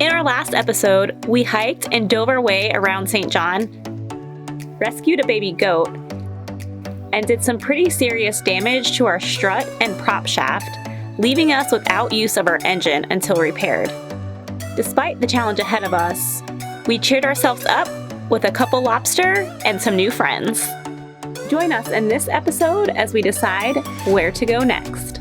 In our last episode, we hiked and dove our way around St. John, rescued a baby goat, and did some pretty serious damage to our strut and prop shaft, leaving us without use of our engine until repaired. Despite the challenge ahead of us, we cheered ourselves up with a couple lobster and some new friends. Join us in this episode as we decide where to go next.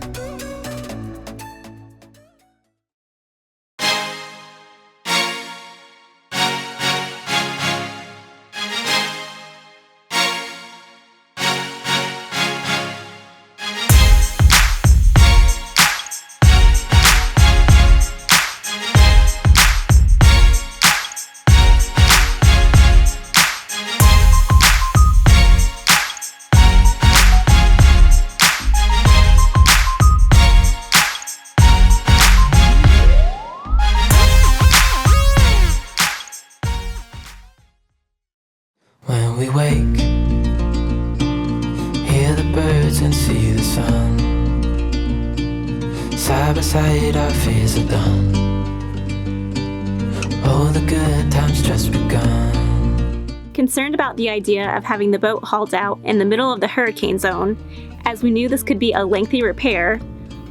When we wake, hear the birds and see the sun. Side by side our fears are done. Oh, the good times just begun. Concerned about the idea of having the boat hauled out in the middle of the hurricane zone, as we knew this could be a lengthy repair,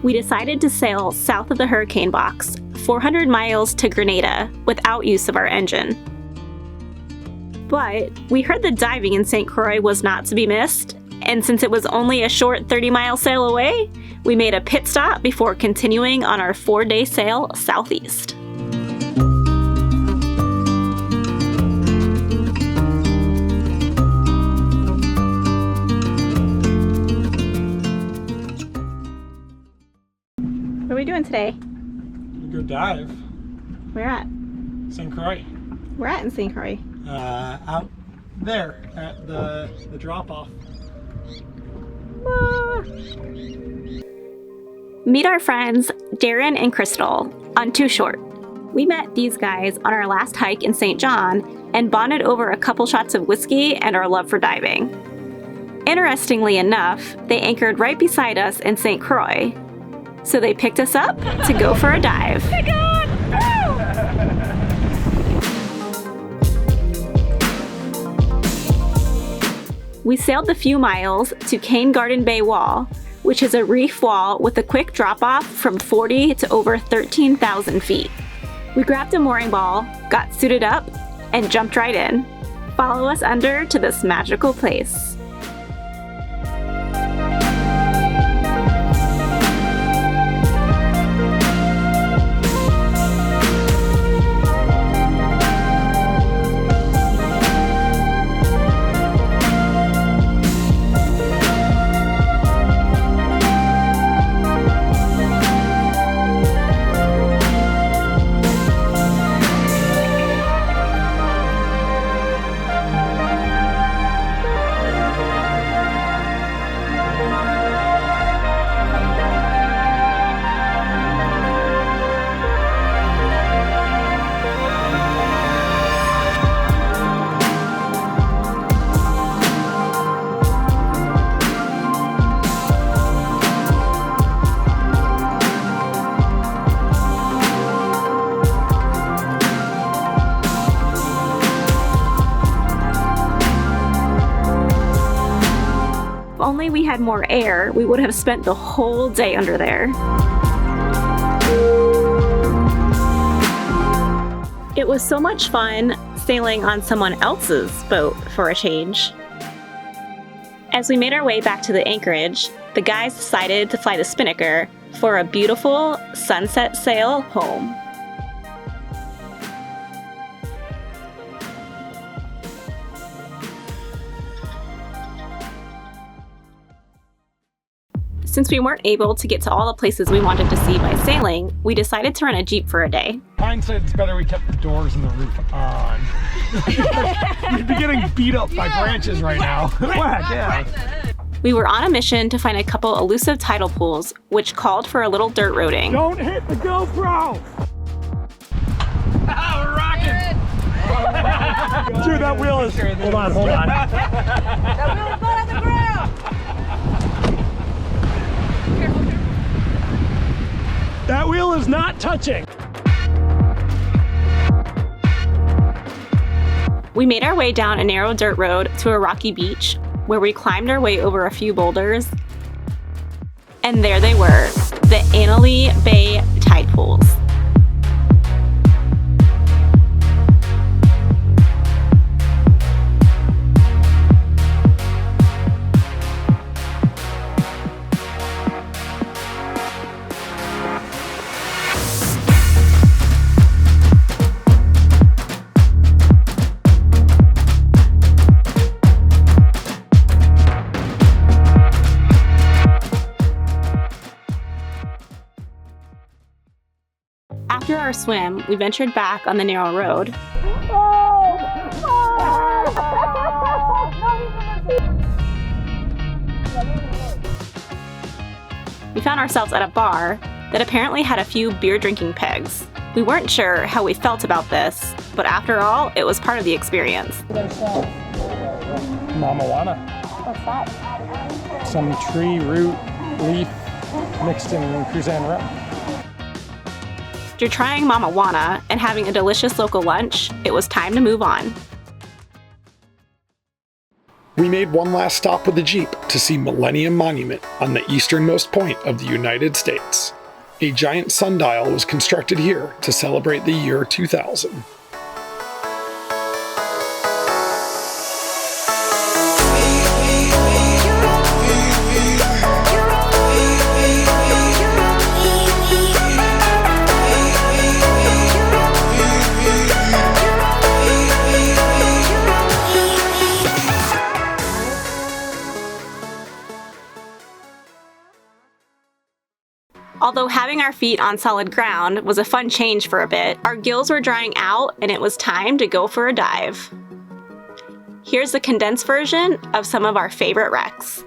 we decided to sail south of the hurricane box, 400 miles to Grenada, without use of our engine. But we heard that diving in St. Croix was not to be missed, and since it was only a short 30-mile sail away, we made a pit stop before continuing on our 4-day sail southeast. What are we doing today? We go dive. Where at? St. Croix. We're at in St. Croix. Out there at the drop-off. Meet our friends Darren and Crystal on Too Short. We met these guys on our last hike in St. John and bonded over a couple shots of whiskey and our love for diving. Interestingly enough, they anchored right beside us in St. Croix, so they picked us up to go for a dive. We sailed the few miles to Cane Garden Bay Wall, which is a reef wall with a quick drop-off from 40 to over 13,000 feet. We grabbed a mooring ball, got suited up, and jumped right in. Follow us under to this magical place. If only we had more air, we would have spent the whole day under there. It was so much fun sailing on someone else's boat for a change. As we made our way back to the anchorage, the guys decided to fly the Spinnaker for a beautiful sunset sail home. Since we weren't able to get to all the places we wanted to see by sailing, we decided to rent a Jeep for a day. Pine said it's better we kept the doors and the roof on. You'd be getting beat up by branches right now. Whack, yeah. We were on a mission to find a couple elusive tidal pools, which called for a little dirt roading. Don't hit the GoPro! Ah, we're rocking! Dude, that wheel is... Hold on. That wheel is not on the ground! That wheel is not touching. We made our way down a narrow dirt road to a rocky beach where we climbed our way over a few boulders. And there they were, the Annalee Bay tide pools. After our swim, we ventured back on the narrow road. We found ourselves at a bar that apparently had a few beer drinking pegs. We weren't sure how we felt about this, but after all, it was part of the experience. Mamawana. What's that? Some tree root leaf mixed in Cruzan rum. After trying Mamawana and having a delicious local lunch, it was time to move on. We made one last stop with the Jeep to see Millennium Monument on the easternmost point of the United States. A giant sundial was constructed here to celebrate the year 2000. Although having our feet on solid ground was a fun change for a bit, our gills were drying out and it was time to go for a dive. Here's the condensed version of some of our favorite wrecks.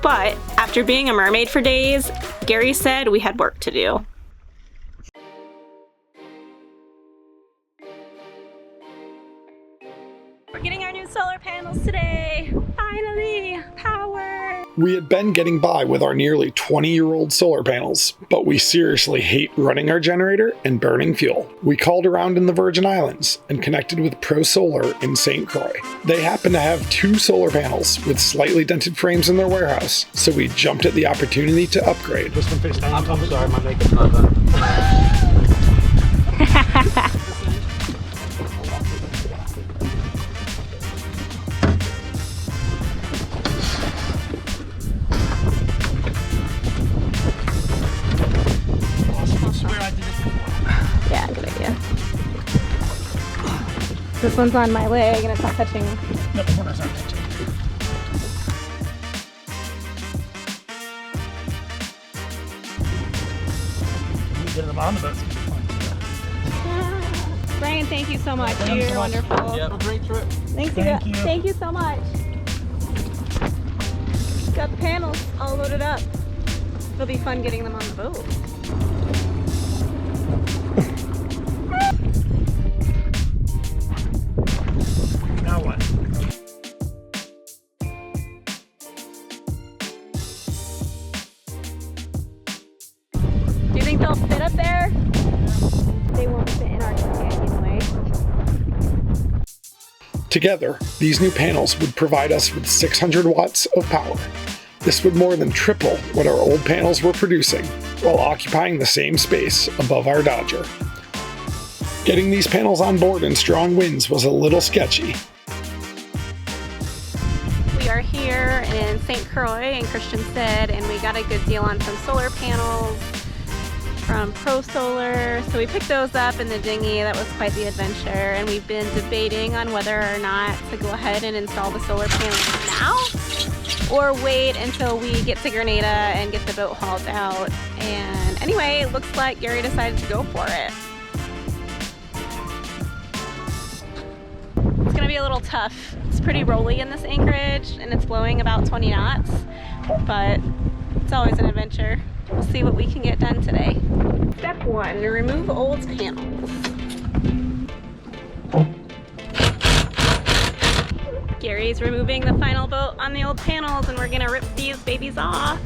But after being a mermaid for days, Gary said we had work to do. We're getting our new solar panels today. Finally, power. We had been getting by with our nearly 20-year-old solar panels, but we seriously hate running our generator and burning fuel. We called around in the Virgin Islands and connected with Pro Solar in St. Croix. They happen to have 2 solar panels with slightly dented frames in their warehouse, so we jumped at the opportunity to upgrade. This one face down. I'm sorry, my makeup's not done. Yeah, good idea. this one's on my leg and it's not touching. Nope, we're not touching. We get them on the boat. It's gonna be fun. Brian, thank you so much. Thank you You're so much. wonderful. Have a great trip. Thank you. Thank you so much. Got the panels all loaded up. It'll be fun getting them on the boat. Now what? Do you think they'll fit up there? They won't fit in our companion way. Together, these new panels would provide us with 600 watts of power. This would more than triple what our old panels were producing, while occupying the same space above our Dodger. Getting these panels on board in strong winds was a little sketchy. We are here in St. Croix in Christiansted, and we got a good deal on some solar panels from Pro Solar. So we picked those up in the dinghy. That was quite the adventure, and we've been debating on whether or not to go ahead and install the solar panels now or wait until we get to Grenada and get the boat hauled out. And anyway, it looks like Gary decided to go for it. It's gonna be a little tough. It's pretty rolly in this anchorage and it's blowing about 20 knots, but it's always an adventure. We'll see what we can get done today. Step 1, remove old panels. Gary's removing the final bolt on the old panels and we're gonna rip these babies off.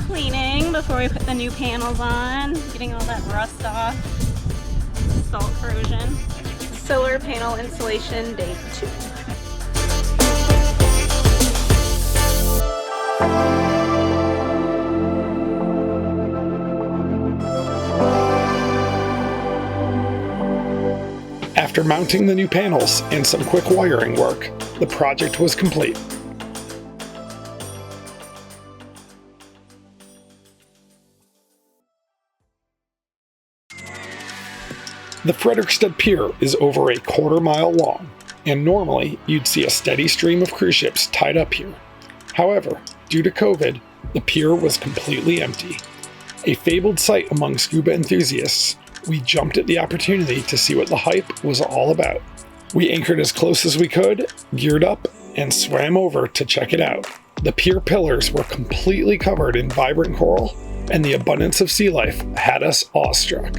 Cleaning before we put the new panels on, getting all that rust off, salt corrosion. Solar panel installation day 2. After mounting the new panels and some quick wiring work, the project was complete. The Frederiksted Pier is over a quarter-mile long, and normally you'd see a steady stream of cruise ships tied up here. However, due to COVID, the pier was completely empty. A fabled sight among scuba enthusiasts, we jumped at the opportunity to see what the hype was all about. We anchored as close as we could, geared up, and swam over to check it out. The pier pillars were completely covered in vibrant coral, and the abundance of sea life had us awestruck.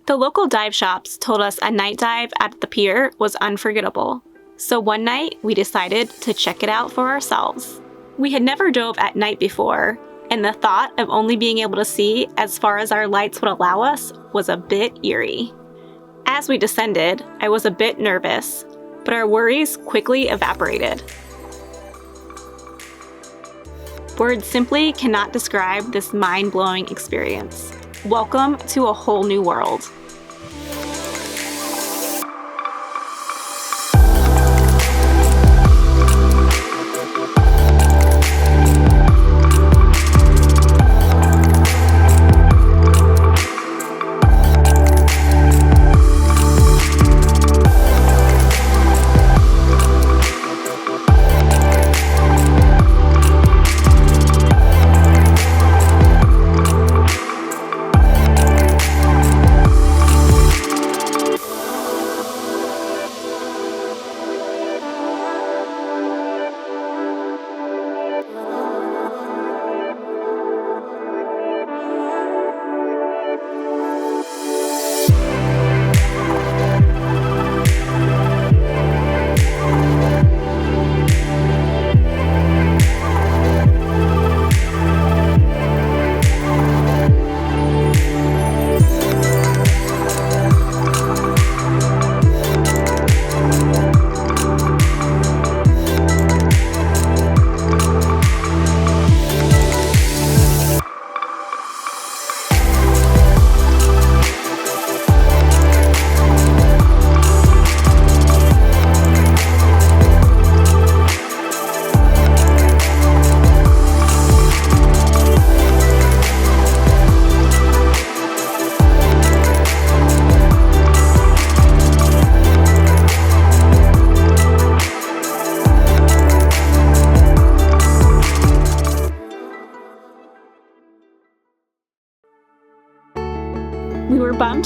The local dive shops told us a night dive at the pier was unforgettable, so one night we decided to check it out for ourselves. We had never dove at night before, and the thought of only being able to see as far as our lights would allow us was a bit eerie. As we descended, I was a bit nervous, but our worries quickly evaporated. Words simply cannot describe this mind-blowing experience. Welcome to a whole new world.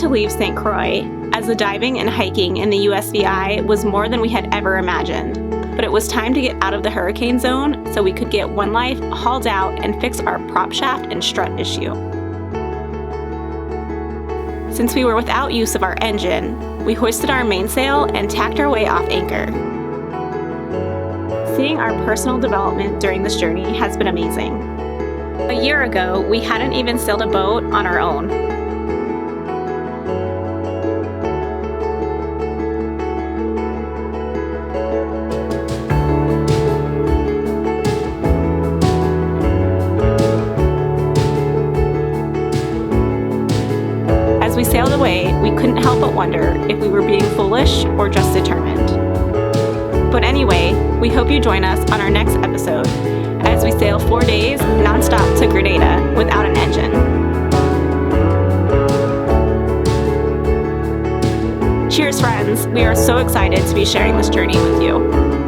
to leave St. Croix, as the diving and hiking in the USVI was more than we had ever imagined. But it was time to get out of the hurricane zone so we could get One Life hauled out and fix our prop shaft and strut issue. Since we were without use of our engine, we hoisted our mainsail and tacked our way off anchor. Seeing our personal development during this journey has been amazing. A year ago, we hadn't even sailed a boat on our own. As we sailed away, we couldn't help but wonder if we were being foolish or just determined. But anyway, we hope you join us on our next episode as we sail 4 days nonstop to Grenada without an engine. Cheers, friends! We are so excited to be sharing this journey with you.